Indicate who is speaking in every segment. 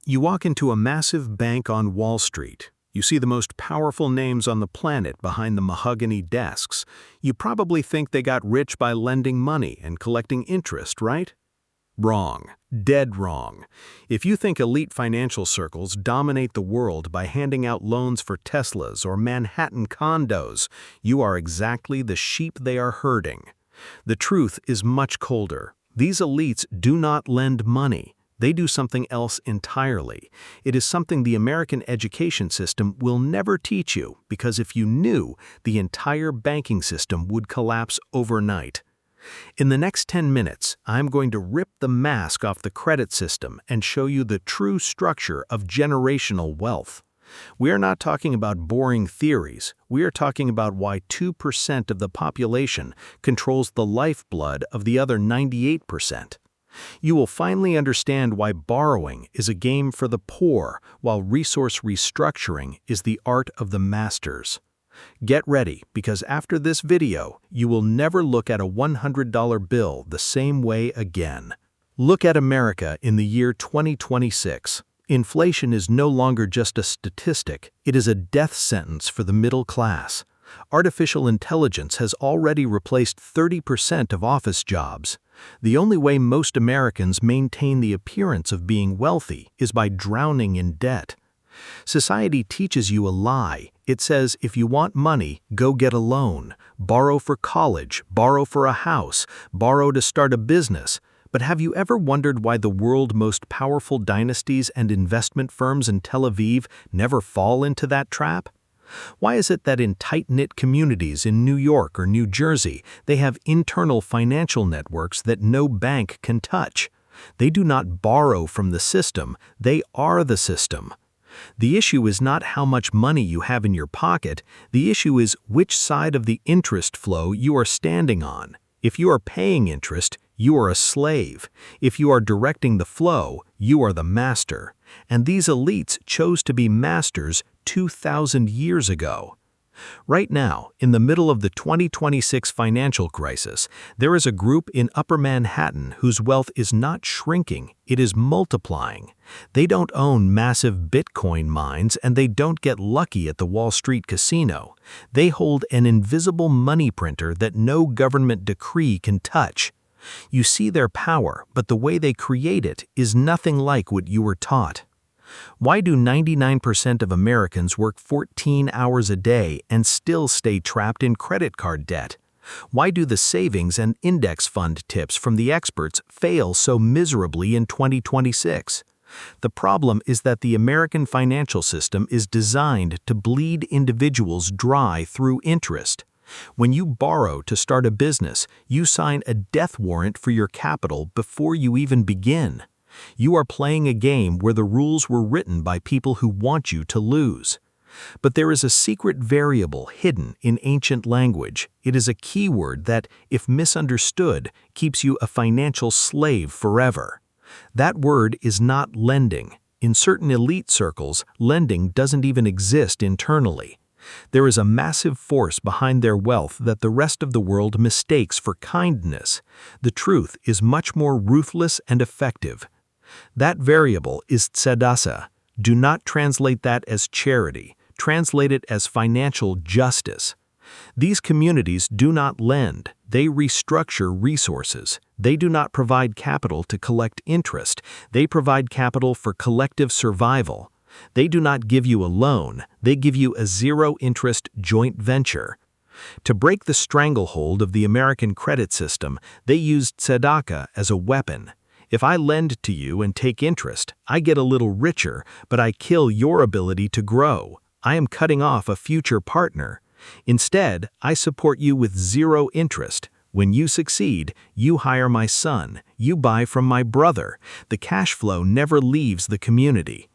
Speaker 1: You walk into a massive bank on Wall Street. You see the most powerful names on the planet behind the mahogany desks. You probably think they got rich by lending money and collecting interest, right? Wrong. Dead wrong. If you think elite financial circles dominate the world by handing out loans for Teslas or Manhattan condos, you are exactly the sheep they are herding. The truth is much colder. These elites do not lend money. They do something else entirely. It is something the American education system will never teach you, because if you knew, the entire banking system would collapse overnight. In the next 10 minutes, I'm going to rip the mask off the credit system and show you the true structure of generational wealth. We are not talking about boring theories. We are talking about why 2% of the population controls the lifeblood of the other 98%. You will finally understand why borrowing is a game for the poor, while resource restructuring is the art of the masters. Get ready, because after this video, you will never look at a $100 bill the same way again. Look at America in the year 2026. Inflation is no longer just a statistic, it is a death sentence for the middle class. Artificial intelligence has already replaced 30% of office jobs. The only way most Americans maintain the appearance of being wealthy is by drowning in debt. Society teaches you a lie. It says if you want money, go get a loan, borrow for college, borrow for a house, borrow to start a business. But have you ever wondered why the world's most powerful dynasties and investment firms in Tel Aviv never fall into that trap? Why is it that in tight-knit communities in New York or New Jersey, they have internal financial networks that no bank can touch? They do not borrow from the system, they are the system. The issue is not how much money you have in your pocket, the issue is which side of the interest flow you are standing on. If you are paying interest, you are a slave. If you are directing the flow, you are the master. And these elites chose to be masters 2,000 years ago. Right now, in the middle of the 2026 financial crisis, there is a group in Upper Manhattan whose wealth is not shrinking, it is multiplying. They don't own massive Bitcoin mines and they don't get lucky at the Wall Street casino. They hold an invisible money printer that no government decree can touch. You see their power, but the way they create it is nothing like what you were taught. Why do 99% of Americans work 14 hours a day and still stay trapped in credit card debt? Why do the savings and index fund tips from the experts fail so miserably in 2026? The problem is that the American financial system is designed to bleed individuals dry through interest. When you borrow to start a business, you sign a death warrant for your capital before you even begin. You are playing a game where the rules were written by people who want you to lose. But there is a secret variable hidden in ancient language. It is a keyword that, if misunderstood, keeps you a financial slave forever. That word is not lending. In certain elite circles, lending doesn't even exist internally. There is a massive force behind their wealth that the rest of the world mistakes for kindness. The truth is much more ruthless and effective. That variable is tzedakah. Do not translate that as charity. Translate it as financial justice. These communities do not lend. They restructure resources. They do not provide capital to collect interest. They provide capital for collective survival. They do not give you a loan. They give you a zero-interest joint venture. To break the stranglehold of the American credit system, they use tzedakah as a weapon. If I lend to you and take interest, I get a little richer, but I kill your ability to grow. I am cutting off a future partner. Instead, I support you with zero interest. When you succeed, you hire my son. You buy from my brother. The cash flow never leaves the community.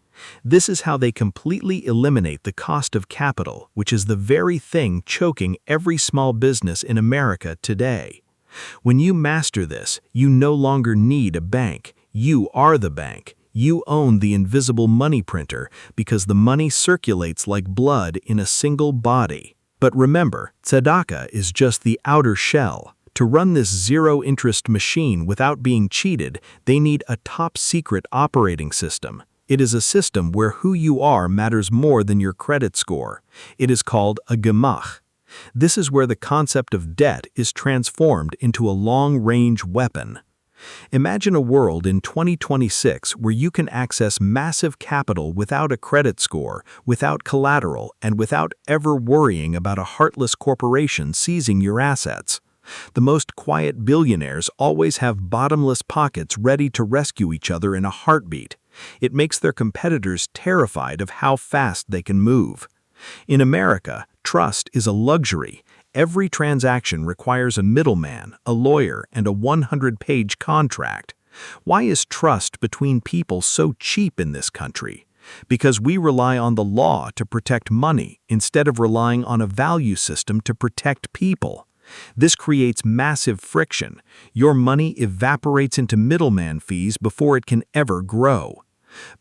Speaker 1: This is how they completely eliminate the cost of capital, which is the very thing choking every small business in America today. When you master this, you no longer need a bank. You are the bank. You own the invisible money printer because the money circulates like blood in a single body. But remember, tzedakah is just the outer shell. To run this zero-interest machine without being cheated, they need a top-secret operating system. It is a system where who you are matters more than your credit score. It is called a Gemach. This is where the concept of debt is transformed into a long-range weapon. Imagine a world in 2026 where you can access massive capital without a credit score, without collateral, and without ever worrying about a heartless corporation seizing your assets. The most quiet billionaires always have bottomless pockets ready to rescue each other in a heartbeat. It makes their competitors terrified of how fast they can move. In America, trust is a luxury. Every transaction requires a middleman, a lawyer, and a 100-page contract. Why is trust between people so cheap in this country? Because we rely on the law to protect money instead of relying on a value system to protect people. This creates massive friction. Your money evaporates into middleman fees before it can ever grow.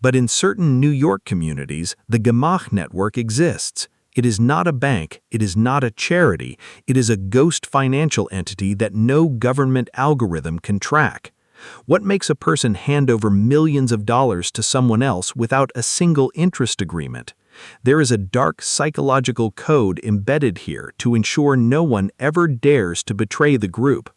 Speaker 1: But in certain New York communities, the Gemach network exists. It is not a bank, it is not a charity, it is a ghost financial entity that no government algorithm can track. What makes a person hand over millions of dollars to someone else without a single interest agreement? There is a dark psychological code embedded here to ensure no one ever dares to betray the group.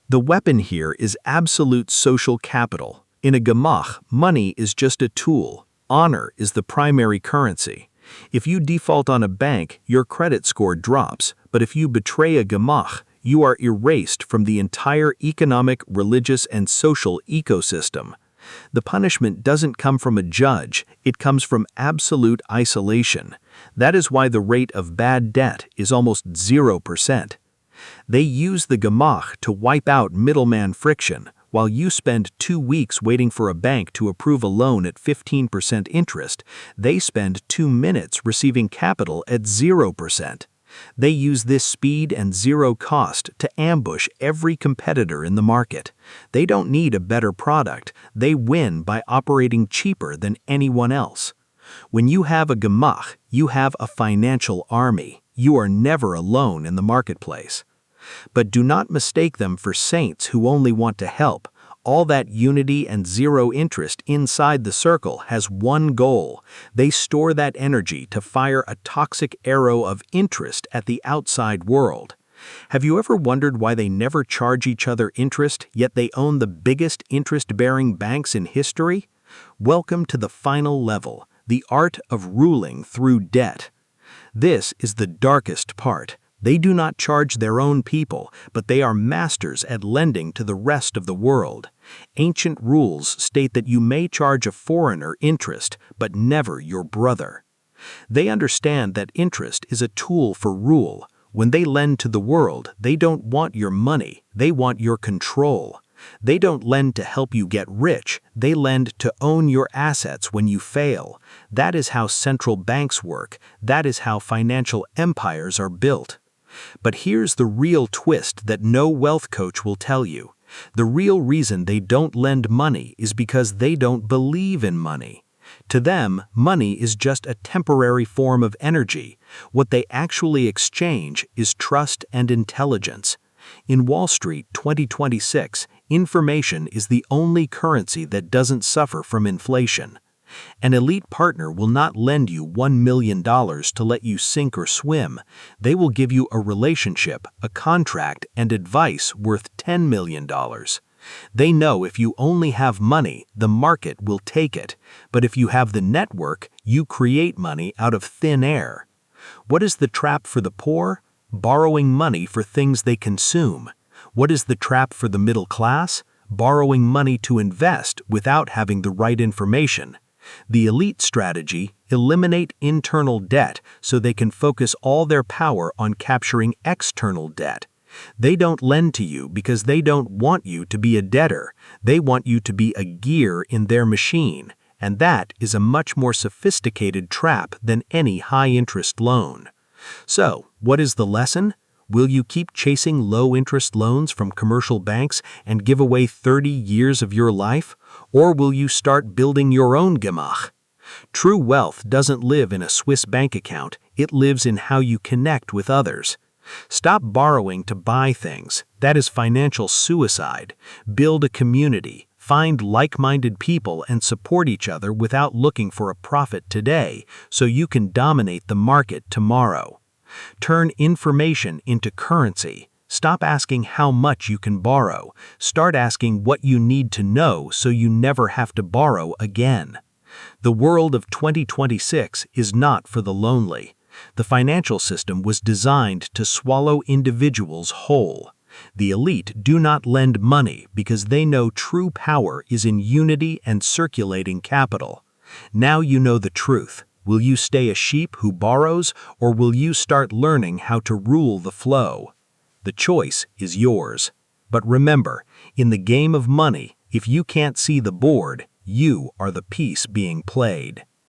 Speaker 1: The weapon here is absolute social capital. In a Gemach, money is just a tool. Honor is the primary currency. If you default on a bank, your credit score drops, but if you betray a Gemach, you are erased from the entire economic, religious, and social ecosystem. The punishment doesn't come from a judge, it comes from absolute isolation. That is why the rate of bad debt is almost 0%. They use the Gemach to wipe out middleman friction. While you spend 2 weeks waiting for a bank to approve a loan at 15% interest, they spend 2 minutes receiving capital at 0%. They use this speed and zero cost to ambush every competitor in the market. They don't need a better product, they win by operating cheaper than anyone else. When you have a Gemach, you have a financial army. You are never alone in the marketplace. But do not mistake them for saints who only want to help. All that unity and zero interest inside the circle has one goal. They store that energy to fire a toxic arrow of interest at the outside world. Have you ever wondered why they never charge each other interest, yet they own the biggest interest-bearing banks in history? Welcome to the final level, the art of ruling through debt. This is the darkest part. They do not charge their own people, but they are masters at lending to the rest of the world. Ancient rules state that you may charge a foreigner interest, but never your brother. They understand that interest is a tool for rule. When they lend to the world, they don't want your money, they want your control. They don't lend to help you get rich, they lend to own your assets when you fail. That is how central banks work, that is how financial empires are built. But here's the real twist that no wealth coach will tell you. The real reason they don't lend money is because they don't believe in money. To them, money is just a temporary form of energy. What they actually exchange is trust and intelligence. In Wall Street 2026, information is the only currency that doesn't suffer from inflation. An elite partner will not lend you $1 million to let you sink or swim. They will give you a relationship, a contract, and advice worth $10 million. They know if you only have money, the market will take it. But if you have the network, you create money out of thin air. What is the trap for the poor? Borrowing money for things they consume. What is the trap for the middle class? Borrowing money to invest without having the right information. The elite strategy: eliminate internal debt so they can focus all their power on capturing external debt. They don't lend to you because they don't want you to be a debtor. They want you to be a gear in their machine, and that is a much more sophisticated trap than any high-interest loan. So, what is the lesson? Will you keep chasing low-interest loans from commercial banks and give away 30 years of your life? Or will you start building your own Gemach? True wealth doesn't live in a Swiss bank account, it lives in how you connect with others. Stop borrowing to buy things. That is financial suicide. Build a community. Find like-minded people and support each other without looking for a profit today, so you can dominate the market tomorrow. Turn information into currency. Stop asking how much you can borrow. Start asking what you need to know so you never have to borrow again. The world of 2026 is not for the lonely. The financial system was designed to swallow individuals whole. The elite do not lend money because they know true power is in unity and circulating capital. Now you know the truth. Will you stay a sheep who borrows, or will you start learning how to rule the flow? The choice is yours. But remember, in the game of money, if you can't see the board, you are the piece being played.